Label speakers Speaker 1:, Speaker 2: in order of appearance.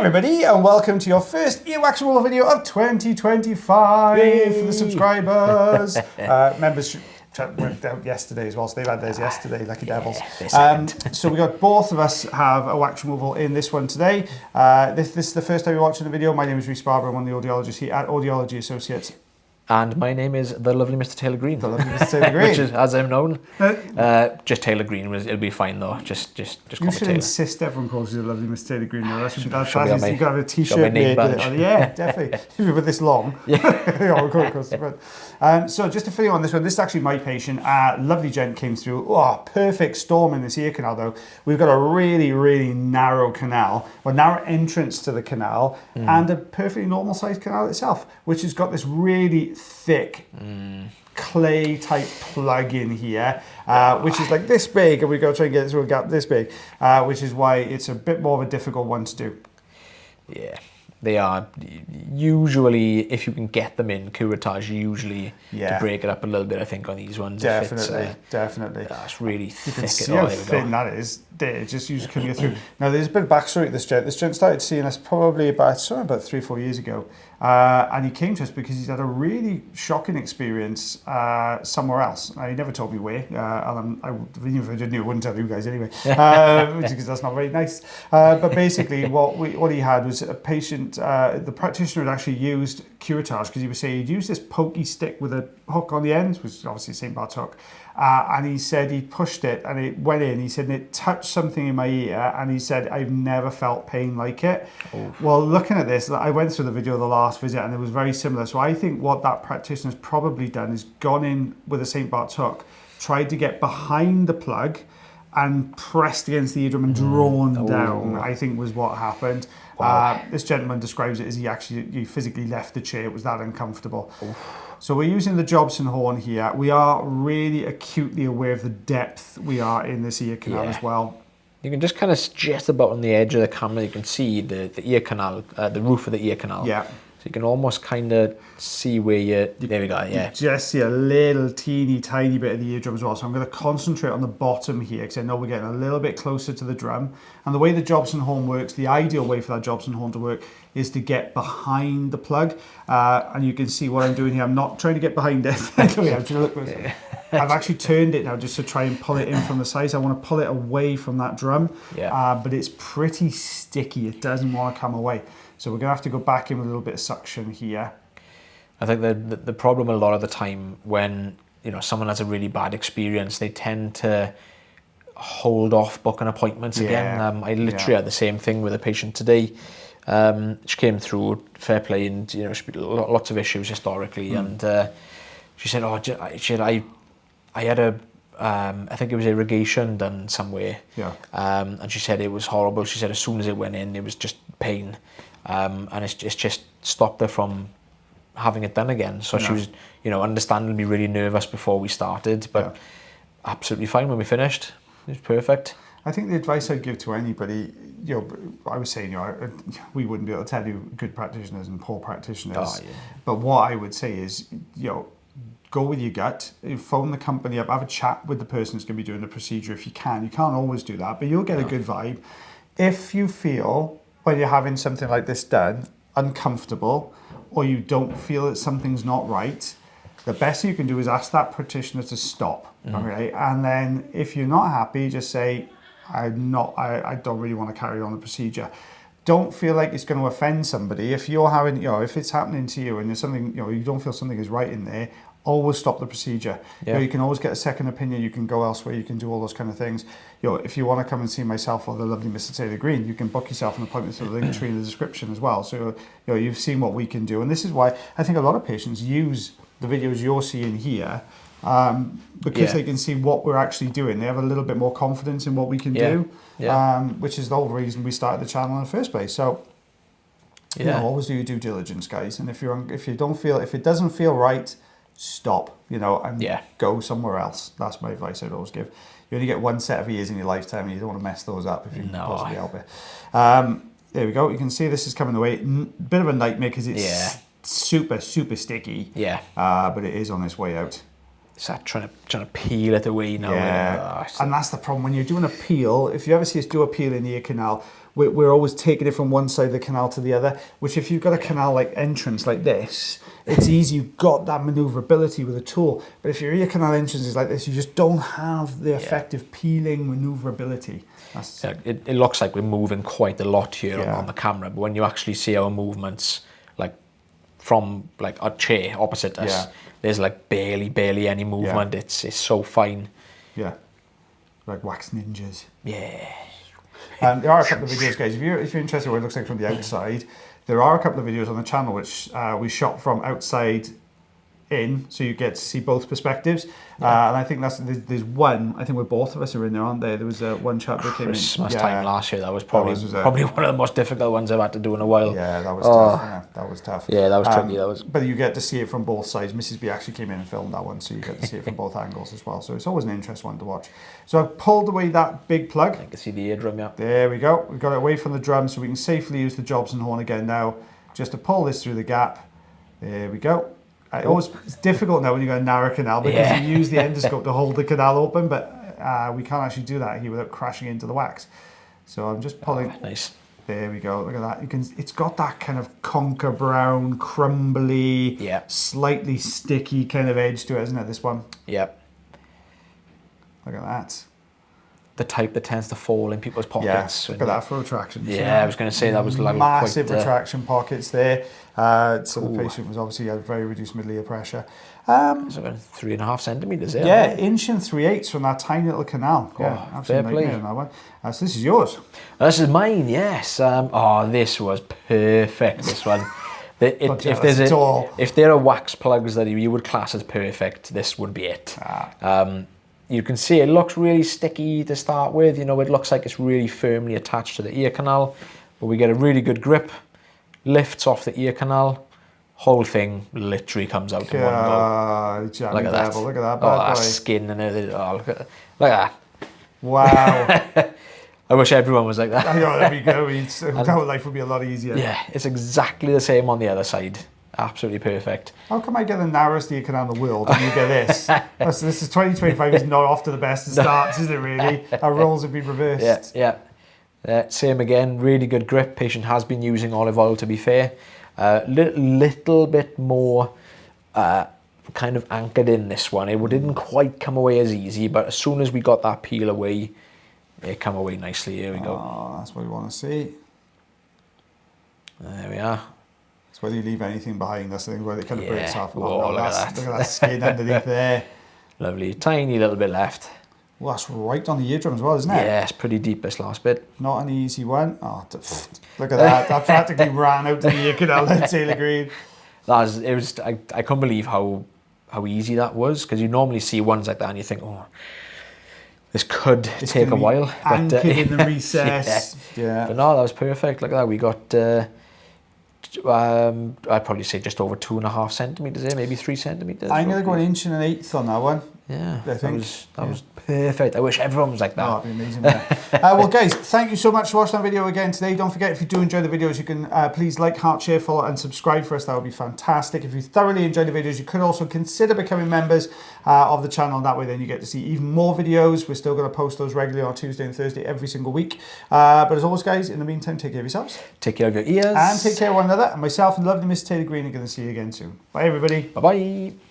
Speaker 1: everybody, and welcome to your first earwax removal video of 2025 for the subscribers. Members went out yesterday as well, so they've had theirs yesterday, lucky devils. So we got both of us have a wax removal in this one today. This is the first time you're watching the video. My name is Rhys Barber. I'm one of the audiologists here at Audiology Associates.
Speaker 2: And my name is the lovely Mr. Taylor Green.
Speaker 1: The lovely Mr. Taylor Green.
Speaker 2: Which is, as I'm known, just Taylor Green. It'll be fine though. Just
Speaker 1: you should insist everyone calls you the lovely Mr. Taylor Green. Though. You've got to have a t-shirt made with it. Yeah, definitely. With this long. Yeah. So just to fill you on this one, this is actually my patient. Lovely gent came through. Oh, perfect storm in this ear canal though. We've got a really, really narrow canal, or narrow entrance to the canal, and a perfectly normal sized canal itself, which has got this really thick clay type plug in here, which is like this big, and we go try and get it through a gap this big, which is why it's a bit more of a difficult one to do.
Speaker 2: Yeah, they are usually, if you can get them in curettage, usually to break it up a little bit. I think on these ones,
Speaker 1: definitely.
Speaker 2: It's really thick.
Speaker 1: You can see how thin that is. There, just use coming through. Now there's a bit of backstory to this gent. This gent started seeing us probably about 3-4 years ago, and he came to us because he's had a really shocking experience somewhere else. He never told me where, and even if I did, I wouldn't tell you guys anyway, because that's not very nice. But basically, what he had was a patient. The practitioner had actually used curettage because he was saying he'd used this pokey stick with a hook on the end, which is obviously St. Bart's hook. And he said he pushed it and it went in. He said, and it touched something in my ear. And he said, I've never felt pain like it. Oh. Well, looking at this, I went through the video of the last visit and it was very similar. So I think what that practitioner's probably done is gone in with a St. Bart's hook, tried to get behind the plug and pressed against the eardrum and drawn down, I think was what happened. Wow. This gentleman describes it as he physically left the chair. It was that uncomfortable. Oof. So we're using the Jobson horn here. We are really acutely aware of the depth we are in this ear canal as well.
Speaker 2: You can just kind of just about on the edge of the camera, you can see the ear canal, the roof of the ear canal. Yeah. So you can almost kind of see where there we go, yeah. You
Speaker 1: just see a little teeny tiny bit of the eardrum as well. So I'm going to concentrate on the bottom here because I know we're getting a little bit closer to the drum. And the way the Jobson horn works, the ideal way for that Jobson horn to work is to get behind the plug. And you can see what I'm doing here. I'm not trying to get behind it. I've actually turned it now just to try and pull it in from the sides. I want to pull it away from that drum, but it's pretty sticky. It doesn't want to come away. So we're going to have to go back in with a little bit of suction here.
Speaker 2: I think the problem a lot of the time when someone has a really bad experience, they tend to hold off booking appointments again. I literally had the same thing with a patient today. She came through, fair play, and lots of issues historically, and she said, I had I think it was irrigation done somewhere, and she said it was horrible. She said as soon as it went in, it was just pain, and it's just stopped her from having it done again. So she was, understandably really nervous before we started, but absolutely fine when we finished. It was perfect.
Speaker 1: I think the advice I'd give to anybody, I was saying, we wouldn't be able to tell you good practitioners and poor practitioners, but what I would say is, go with your gut, phone the company up, have a chat with the person who's going to be doing the procedure if you can. You can't always do that, but you'll get a good vibe. If you feel, when you're having something like this done, uncomfortable, or you don't feel that something's not right, the best you can do is ask that practitioner to stop, okay? And then if you're not happy, just say, I don't really want to carry on the procedure. Don't feel like it's going to offend somebody. If you're having, if it's happening to you and there's something, you don't feel something is right in there, always stop the procedure. You can always get a second opinion. You can go elsewhere. You can do all those kind of things. If you want to come and see myself or the lovely Mr. Taylor Green, you can book yourself an appointment through the link tree in the description as well. So you've seen what we can do, and this is why I think a lot of patients use the videos you're seeing here because they can see what we're actually doing. They have a little bit more confidence in what we can do, which is the whole reason we started the channel in the first place. So always do your due diligence, guys. And if it doesn't feel right, stop, and go somewhere else. That's my advice I'd always give. You only get one set of ears in your lifetime and you don't want to mess those up if you can possibly help it. There we go. You can see this is coming away. Bit of a nightmare because it's super, super sticky. But it is on its way out.
Speaker 2: It's that trying to peel it away now.
Speaker 1: And that's the problem. When you're doing a peel, if you ever see us do a peel in the ear canal, we're always taking it from one side of the canal to the other, which if you've got a canal like entrance like this, it's easy, you've got that maneuverability with a tool. But if your ear canal entrance is like this, you just don't have the effective peeling maneuverability.
Speaker 2: It looks like we're moving quite a lot here on the camera, but when you actually see our movements, like from like a chair opposite us, there's like barely any movement. It's so fine.
Speaker 1: Yeah, like wax ninjas.
Speaker 2: Yeah.
Speaker 1: There are a couple of videos, guys. If you're interested in what it looks like from the outside, there are a couple of videos on the channel which we shot from outside in, so you get to see both perspectives. And I think there's one, I think where both of us are in there, aren't there? There was one chap that came in.
Speaker 2: Christmas time last year, that was probably one of the most difficult ones I've had to do in a while.
Speaker 1: Yeah, that was tough. Yeah, that was tough.
Speaker 2: Yeah, that was tricky.
Speaker 1: But you get to see it from both sides. Mrs. B actually came in and filmed that one, so you get to see it from both angles as well. So it's always an interesting one to watch. So I've pulled away that big plug.
Speaker 2: I can see the eardrum, yeah.
Speaker 1: There we go. We've got it away from the drum, so we can safely use the Jobson horn again now, just to pull this through the gap. There we go. It's difficult now when you've got a narrow canal because you use the endoscope to hold the canal open, but we can't actually do that here without crashing into the wax. So I'm just pulling.
Speaker 2: Oh, nice.
Speaker 1: There we go. Look at that. It's got that kind of conker brown, crumbly, slightly sticky kind of edge to it, isn't it? This one.
Speaker 2: Yep.
Speaker 1: Look at that.
Speaker 2: The type that tends to fall in people's pockets.
Speaker 1: Yeah, look at that for retraction.
Speaker 2: Yeah, I was going to say that was like
Speaker 1: massive retraction pockets there. So the patient was obviously had very reduced middle ear pressure.
Speaker 2: It's about 3.5 centimeters there.
Speaker 1: Yeah, inch and 3/8 from that tiny little canal. Yeah,
Speaker 2: absolutely. Fair play.
Speaker 1: On that one. So this is yours.
Speaker 2: This is mine. Yes. This was perfect. This one. If there are wax plugs that you would class as perfect, this would be it. You can see it looks really sticky to start with. You know, it looks like it's really firmly attached to the ear canal, but we get a really good grip, lifts off the ear canal, whole thing literally comes out in one go.
Speaker 1: Look at that. Look at that.
Speaker 2: Oh, that skin and everything. Oh, look at that.
Speaker 1: Wow.
Speaker 2: I wish everyone was like that.
Speaker 1: There we go. Life would be a lot easier.
Speaker 2: Yeah, it's exactly the same on the other side. Absolutely perfect.
Speaker 1: How come I get the narrowest ear canal in the world and you get this? This is 2025 is not off to the best of starts, is it really? Our roles have been reversed.
Speaker 2: Yeah. Same again, really good grip. Patient has been using olive oil, to be fair. Little bit more kind of anchored in this one. It didn't quite come away as easy, but as soon as we got that peel away, it came away nicely. Here we go.
Speaker 1: Oh, that's what we want to see.
Speaker 2: There we are.
Speaker 1: It's whether you leave anything behind, that's the thing where it kind of breaks off.
Speaker 2: Whoa, look at
Speaker 1: that skin underneath there.
Speaker 2: Lovely, tiny little bit left.
Speaker 1: Well, that's right on the eardrum as well, isn't it?
Speaker 2: Yeah, it's pretty deep, this last bit.
Speaker 1: Not an easy one. Oh, look at that. That practically ran out to the ear canal then, Taylor Green.
Speaker 2: I couldn't believe how easy that was, because you normally see ones like that and you think, oh, this could take a while.
Speaker 1: Anchored in the recess. Yeah.
Speaker 2: But no, that was perfect. Look at that. We got... I'd probably say just over 2.5 centimeters there, maybe 3 centimeters.
Speaker 1: I'm going to go 1 inch and 1/8 on that one.
Speaker 2: Yeah, I think that was perfect. I wish everyone was like that.
Speaker 1: Oh, that'd be amazing. Well, guys, thank you so much for watching that video again today. Don't forget, if you do enjoy the videos, you can please like, heart, share, follow, and subscribe for us. That would be fantastic. If you thoroughly enjoy the videos, you could also consider becoming members of the channel. That way, then you get to see even more videos. We're still going to post those regularly on Tuesday and Thursday every single week. But as always, guys, in the meantime, take care of yourselves.
Speaker 2: Take care of your ears.
Speaker 1: And take care of one another. And myself and lovely Miss Taylor Green are going to see you again soon. Bye, everybody.
Speaker 2: Bye-bye.